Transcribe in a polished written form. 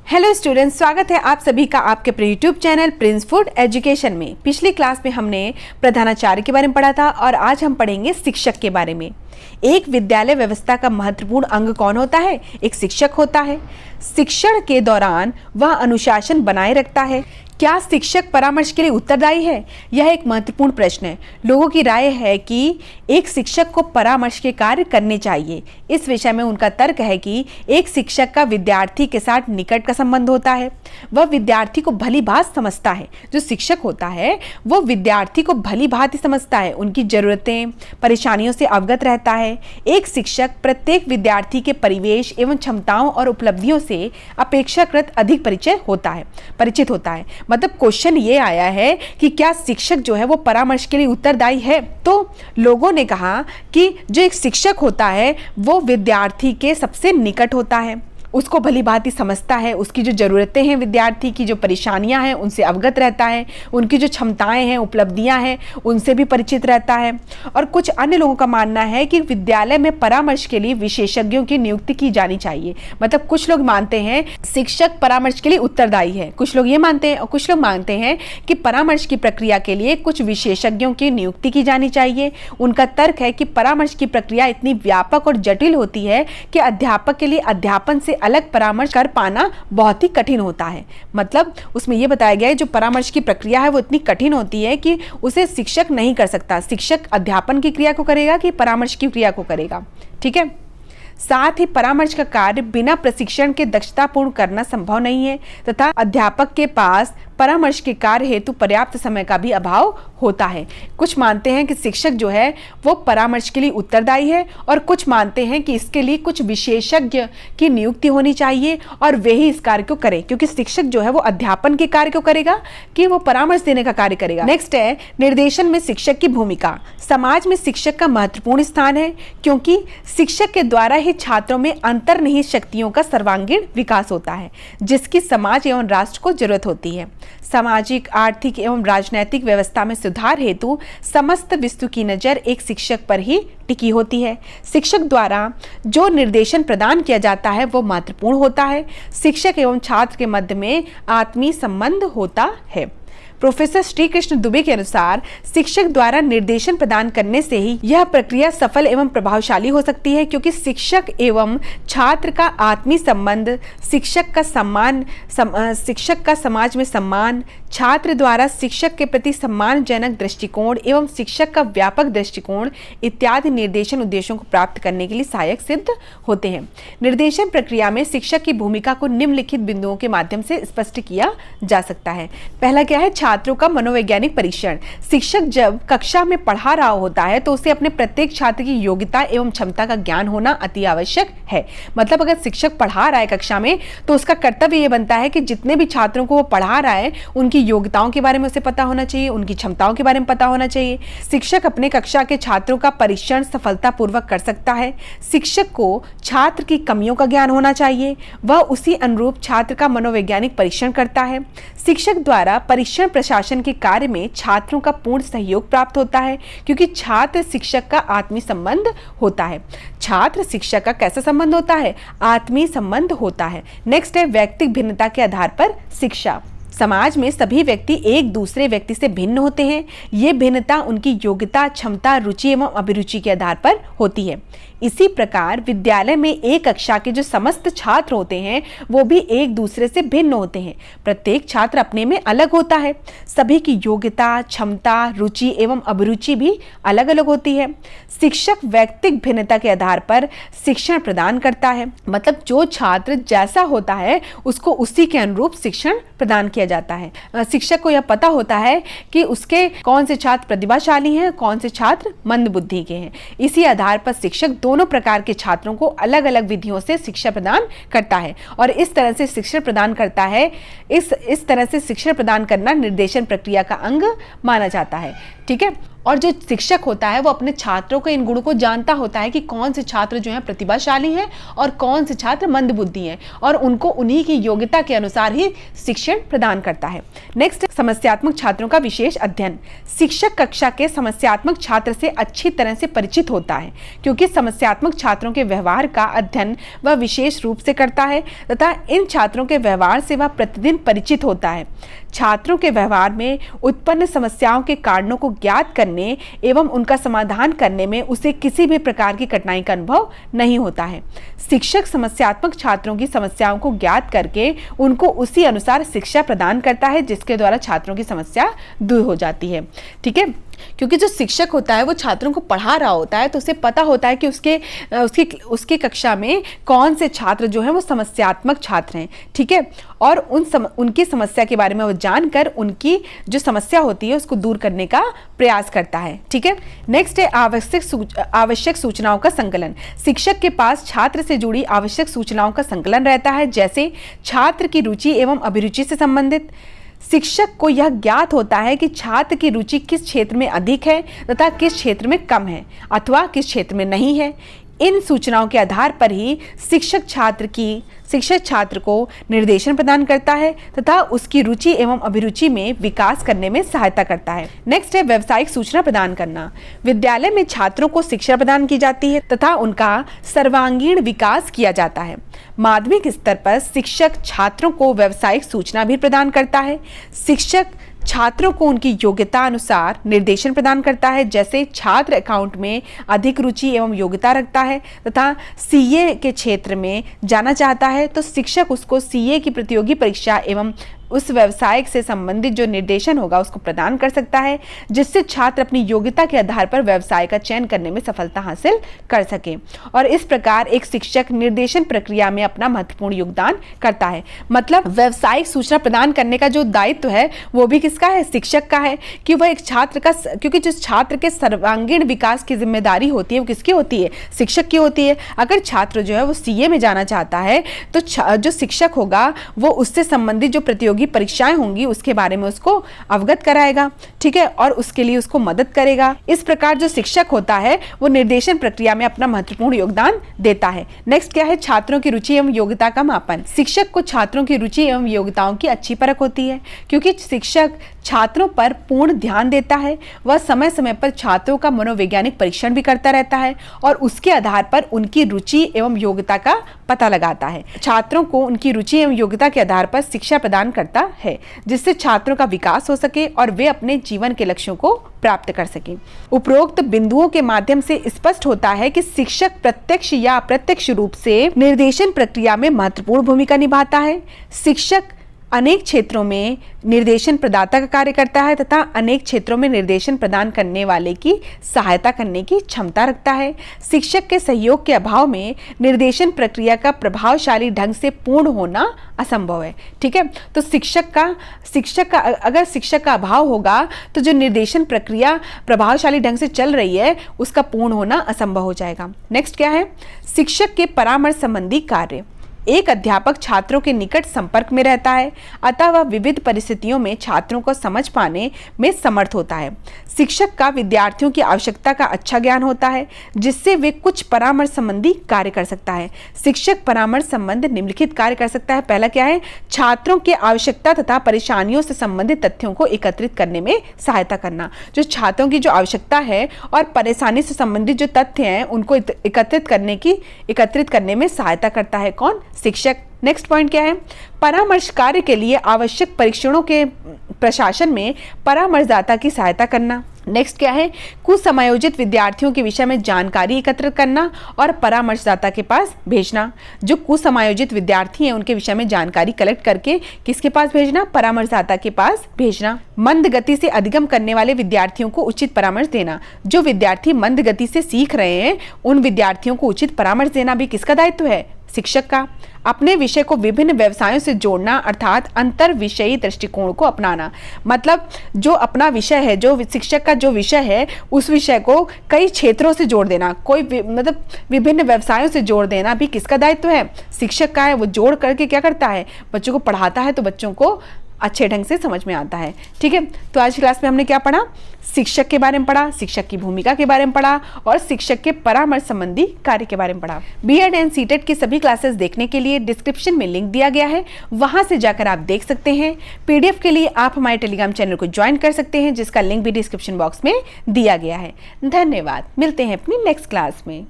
Hello students, स्वागत है आप सभी का आपके अपने YouTube channel Prince food education में। पिछली क्लास में हमने प्रधानाचार्य के बारे में पढ़ा था और आज हम पढ़ेंगे शिक्षक के बारे में। एक विद्यालय व्यवस्था का महत्वपूर्ण अंग कौन होता है? एक शिक्षक होता है। शिक्षण के दौरान वह अनुशासन बनाए रखता है। क्या शिक्षक परामर्श के लिए उत्तरदायी है? यह एक महत्वपूर्ण प्रश्न है। लोगों की राय है कि एक शिक्षक को परामर्श के कार्य करने चाहिए। इस विषय में उनका तर्क है कि एक शिक्षक का विद्यार्थी के साथ निकट का संबंध होता है। वह विद्यार्थी को भली भांति समझता है। जो शिक्षक होता है वो विद्यार्थी को भली भांति समझता है, उनकी जरूरतें, परेशानियों से अवगत रहता है। एक शिक्षक प्रत्येक विद्यार्थी के परिवेश एवं क्षमताओं और उपलब्धियों से अपेक्षाकृत अधिक परिचित होता है। मतलब क्वेश्चन ये आया है कि क्या शिक्षक जो है वो परामर्श के लिए उत्तरदायी है? तो लोगों ने कहा कि जो एक शिक्षक होता है वो विद्यार्थी के सबसे निकट होता है, उसको भली भांति समझता है, उसकी जो ज़रूरतें हैं, विद्यार्थी की जो परेशानियां हैं उनसे अवगत रहता है, उनकी जो क्षमताएं हैं, उपलब्धियां हैं उनसे भी परिचित रहता है। और कुछ अन्य लोगों का मानना है कि विद्यालय में परामर्श के लिए विशेषज्ञों की नियुक्ति की जानी चाहिए। मतलब कुछ लोग मानते हैं शिक्षक परामर्श के लिए उत्तरदायी है, कुछ लोग ये मानते हैं, और कुछ लोग मानते हैं कि परामर्श की प्रक्रिया के लिए कुछ विशेषज्ञों की नियुक्ति की जानी चाहिए। उनका तर्क है कि परामर्श की प्रक्रिया इतनी व्यापक और जटिल होती है कि अध्यापक के लिए अध्यापन से अलग परामर्श कर पाना बहुत ही कठिन होता है। मतलब उसमें यह बताया गया है जो परामर्श की प्रक्रिया है वो इतनी कठिन होती है कि उसे शिक्षक नहीं कर सकता। शिक्षक अध्यापन की क्रिया को करेगा कि परामर्श की क्रिया को करेगा। ठीक है। साथ ही परामर्श का कार्य बिना प्रशिक्षण के दक्षतापूर्ण करना संभव नहीं है तथा अध्यापक के पास परामर्श के कार्य हेतु पर्याप्त समय का भी अभाव होता है। कुछ मानते हैं कि शिक्षक जो है वो परामर्श के लिए उत्तरदायी है और कुछ मानते हैं कि इसके लिए कुछ विशेषज्ञ की नियुक्ति होनी चाहिए और वे ही इस कार्य को करें, क्योंकि शिक्षक जो है वो अध्यापन के कार्य को करेगा कि वो परामर्श देने का कार्य करेगा। नेक्स्ट है निर्देशन में शिक्षक की भूमिका। समाज में शिक्षक का महत्वपूर्ण स्थान है क्योंकि शिक्षक के द्वारा ही छात्रों में अंतर्निहित शक्तियों का सर्वांगीण विकास होता है जिसकी समाज एवं राष्ट्र को जरूरत होती है। सामाजिक, आर्थिक एवं राजनैतिक व्यवस्था में सुधार हेतु समस्त विश्व की नजर एक शिक्षक पर ही टिकी होती है। शिक्षक द्वारा जो निर्देशन प्रदान किया जाता है वो महत्वपूर्ण होता है। शिक्षक एवं छात्र के मध्य में आत्मीय संबंध होता है। प्रोफेसर श्री कृष्ण दुबे के अनुसार शिक्षक द्वारा निर्देशन प्रदान करने से ही यह प्रक्रिया सफल एवं प्रभावशाली हो सकती है, क्योंकि शिक्षक एवं छात्र का आत्मीय संबंध, शिक्षक का समाज में सम्मान, छात्र द्वारा शिक्षक के प्रति सम्मानजनक दृष्टिकोण एवं शिक्षक का व्यापक दृष्टिकोण इत्यादि निर्देशन उद्देश्यों को प्राप्त करने के लिए सहायक सिद्ध होते हैं। निर्देशन प्रक्रिया में शिक्षक की भूमिका को निम्नलिखित बिंदुओं के माध्यम से स्पष्ट किया जा सकता है। पहला क्या है? छात्रों का मनोवैज्ञानिक परीक्षण। शिक्षक जब कक्षा में पढ़ा रहा होता है तो उसे अपने प्रत्येक छात्र की योग्यता एवं क्षमता का ज्ञान होना अति आवश्यक है। मतलब अगर शिक्षक पढ़ा रहा है कक्षा में तो उसका कर्तव्य यह बनता है कि जितने भी छात्रों को वो पढ़ा रहा है उनकी योग्यताओं के बारे में उसे पता होना चाहिए, उनकी क्षमताओं के बारे में पता होना चाहिए। शिक्षक अपने कक्षा के छात्रों का परीक्षण सफलतापूर्वक कर सकता है। शिक्षक को छात्र की कमियों का ज्ञान होना चाहिए, वह उसी अनुरूप छात्र का मनोवैज्ञानिक परीक्षण करता है। शिक्षक द्वारा परीक्षण प्रशासन के कार्य में छात्रों का पूर्ण सहयोग प्राप्त होता है, क्योंकि छात्र शिक्षक का आत्मीय संबंध होता है। छात्र शिक्षक का कैसा संबंध होता है? आत्मीय संबंध होता है। नेक्स्ट है व्यक्तिगत भिन्नता के आधार पर शिक्षा। समाज में सभी व्यक्ति एक दूसरे व्यक्ति से भिन्न होते हैं। ये भिन्नता उनकी योग्यता, क्षमता, रुचि एवं अभिरुचि के आधार पर होती है। इसी प्रकार विद्यालय में एक कक्षा के जो समस्त छात्र होते हैं वो भी एक दूसरे से भिन्न होते हैं। प्रत्येक छात्र अपने में अलग होता है। सभी की योग्यता, क्षमता, रुचि एवं अभिरुचि भी अलग अलग होती है। शिक्षक व्यक्तिगत भिन्नता के आधार पर शिक्षण प्रदान करता है। मतलब जो छात्र जैसा होता है उसको उसी के अनुरूप शिक्षण प्रदान किया जाता है। शिक्षक को यह पता होता है कि उसके कौन से छात्र प्रतिभाशाली हैं, कौन से छात्र मंद बुद्धि के हैं। इसी आधार पर शिक्षक दोनों प्रकार के छात्रों को अलग अलग विधियों से शिक्षा प्रदान करता है और इस तरह से शिक्षण प्रदान करता है। इस तरह से शिक्षण प्रदान करना निर्देशन प्रक्रिया का अंग माना जाता है। ठीक है। और जो शिक्षक होता है वो अपने छात्रों के इन गुणों को जानता होता है कि कौन से छात्र जो हैं प्रतिभाशाली हैं और कौन से छात्र मंदबुद्धि हैं, और उनको उन्हीं की योग्यता के अनुसार ही शिक्षण प्रदान करता है। नेक्स्ट, समस्यात्मक छात्रों का विशेष अध्ययन। शिक्षक कक्षा के समस्यात्मक छात्र से अच्छी तरह से परिचित होता है, क्योंकि समस्यात्मक छात्रों के व्यवहार का अध्ययन वह विशेष रूप से करता है तथा इन छात्रों के व्यवहार से वह प्रतिदिन परिचित होता है। छात्रों के व्यवहार में उत्पन्न समस्याओं के कारणों को ज्ञात करने एवं उनका समाधान करने में उसे किसी भी प्रकार की कठिनाई का अनुभव नहीं होता है। शिक्षक समस्यात्मक छात्रों की समस्याओं को ज्ञात करके उनको उसी अनुसार शिक्षा प्रदान करता है, जिसके द्वारा छात्रों की समस्या दूर हो जाती है। ठीक है, क्योंकि जो शिक्षक होता है वो छात्रों को पढ़ा रहा होता है, तो उसे पता होता है कि उसकी कक्षा में कौन से छात्र जो हैं वो समस्यात्मक छात्र हैं। ठीक है, और उनकी समस्या के बारे में वो जानकर उनकी जो समस्या होती है उसको दूर करने का प्रयास करता है। ठीक है, नेक्स्ट है आवश्यक सूचनाओं का संकलन। शिक्षक के पास छात्र से जुड़ी आवश्यक सूचनाओं का संकलन रहता है, जैसे छात्र की रुचि एवं अभिरुचि से संबंधित। शिक्षक को यह ज्ञात होता है कि छात्र की रुचि किस क्षेत्र में अधिक है तथा किस क्षेत्र में कम है अथवा किस क्षेत्र में नहीं है। इन सूचनाओं के आधार पर ही शिक्षक छात्र को निर्देशन प्रदान करता है तथा उसकी रुचि एवं अभिरुचि में विकास करने में सहायता करता है। नेक्स्ट है व्यावसायिक सूचना प्रदान करना। विद्यालय में छात्रों को शिक्षा प्रदान की जाती है तथा उनका सर्वांगीण विकास किया जाता है। माध्यमिक स्तर पर शिक्षक छात्रों को व्यावसायिक सूचना भी प्रदान करता है। शिक्षक छात्रों को उनकी योग्यता अनुसार निर्देशन प्रदान करता है, जैसे छात्र अकाउंट में अधिक रुचि एवं योग्यता रखता है तथा सीए के क्षेत्र में जाना चाहता है, तो शिक्षक उसको सीए की प्रतियोगी परीक्षा एवं उस व्यवसाय से संबंधित जो निर्देशन होगा उसको प्रदान कर सकता है, जिससे छात्र अपनी योग्यता के आधार पर व्यवसाय का चयन करने में सफलता हासिल कर सके। और इस प्रकार एक शिक्षक निर्देशन प्रक्रिया में अपना महत्वपूर्ण योगदान करता है। मतलब व्यवसायिक सूचना प्रदान करने का जो दायित्व है वो भी किसका है? शिक्षक का है, कि वह एक छात्र का, क्योंकि जिस छात्र के सर्वांगीण विकास की जिम्मेदारी होती है वो किसकी होती है? शिक्षक की होती है। अगर छात्र जो है वो सीए में जाना चाहता है तो जो शिक्षक होगा वो उससे संबंधित जो प्रतियोगी परीक्षाएं होंगी उसके बारे में उसको अवगत कराएगा। ठीक है, और उसके लिए उसको मदद करेगा। इस प्रकार जो शिक्षक होता है वो निर्देशन प्रक्रिया में अपना महत्वपूर्ण योगदान देता है। नेक्स्ट क्या है? छात्रों की रुचि एवं योग्यता का मापन। शिक्षक को छात्रों की रुचि एवं योग्यताओं की अच्छी परख होती है, क्योंकि शिक्षक छात्रों पर पूर्ण ध्यान देता है। वह समय समय पर छात्रों का मनोवैज्ञानिक परीक्षण भी करता रहता है और उसके आधार पर उनकी रुचि एवं योग्यता का पता लगाता है। छात्रों को उनकी रुचि एवं योग्यता के आधार पर शिक्षा प्रदान करता है, जिससे छात्रों का विकास हो सके और वे अपने जीवन के लक्ष्यों को प्राप्त कर सकें। उपरोक्त बिंदुओं के माध्यम से स्पष्ट होता है कि शिक्षक प्रत्यक्ष या अप्रत्यक्ष रूप से निर्देशन प्रक्रिया में महत्वपूर्ण भूमिका निभाता है। शिक्षक अनेक क्षेत्रों में निर्देशन प्रदाता का कार्य करता है तथा अनेक क्षेत्रों में निर्देशन प्रदान करने वाले की सहायता करने की क्षमता रखता है। शिक्षक के सहयोग के अभाव में निर्देशन प्रक्रिया का प्रभावशाली ढंग से पूर्ण होना असंभव है। ठीक है, तो अगर शिक्षक का अभाव होगा तो जो निर्देशन प्रक्रिया प्रभावशाली ढंग से चल रही है उसका पूर्ण होना असंभव हो जाएगा। नेक्स्ट क्या है? शिक्षक के परामर्श संबंधी कार्य। एक अध्यापक छात्रों के निकट संपर्क में रहता है, अतः वह विविध परिस्थितियों में छात्रों को समझ पाने में समर्थ होता है। शिक्षक का विद्यार्थियों की आवश्यकता का अच्छा ज्ञान होता है, जिससे वे कुछ परामर्श संबंधी कार्य कर सकता है। शिक्षक परामर्श संबंध निम्नलिखित कार्य कर सकता है। पहला क्या है? छात्रों की आवश्यकता तथा परेशानियों से संबंधित तथ्यों को एकत्रित करने में सहायता करना। जो छात्रों की जो आवश्यकता है और परेशानी से संबंधित जो तथ्य हैं उनको एकत्रित करने में सहायता करता है। कौन? शिक्षक। नेक्स्ट पॉइंट क्या है? परामर्श कार्य के लिए आवश्यक परीक्षणों के प्रशासन में परामर्शदाता की सहायता करना। नेक्स्ट क्या है? कुसमायोजित विद्यार्थियों के विषय में जानकारी एकत्र करना और परामर्शदाता के पास भेजना। जो कुसमायोजित विद्यार्थी हैं उनके विषय में जानकारी कलेक्ट करके किसके पास भेजना? परामर्शदाता के पास भेजना। मंद गति से अधिगम करने वाले विद्यार्थियों को उचित परामर्श देना। जो विद्यार्थी मंद गति से सीख रहे हैं उन विद्यार्थियों को उचित परामर्श देना भी किसका दायित्व है? शिक्षक का। अपने विषय को विभिन्न व्यवसायों से जोड़ना, अर्थात अंतर विषयी दृष्टिकोण को अपनाना। मतलब जो अपना विषय है, जो शिक्षक का जो विषय है उस विषय को कई क्षेत्रों से जोड़ देना, मतलब विभिन्न व्यवसायों से जोड़ देना भी किसका दायित्व है? शिक्षक का है। वो जोड़ करके क्या करता है? बच्चों को पढ़ाता है तो बच्चों को अच्छे ढंग से समझ में आता है। ठीक है, तो आज की क्लास में हमने क्या पढ़ा? शिक्षक के बारे में पढ़ा, शिक्षक की भूमिका के बारे में पढ़ा और शिक्षक के परामर्श संबंधी कार्य के बारे में पढ़ा। बीएड एंड सीटेट की सभी क्लासेस देखने के लिए डिस्क्रिप्शन में लिंक दिया गया है, वहां से जाकर आप देख सकते हैं। पीडीएफ के लिए आप हमारे टेलीग्राम चैनल को ज्वाइन कर सकते हैं, जिसका लिंक भी डिस्क्रिप्शन बॉक्स में दिया गया है। धन्यवाद, मिलते हैं अपनी नेक्स्ट क्लास में।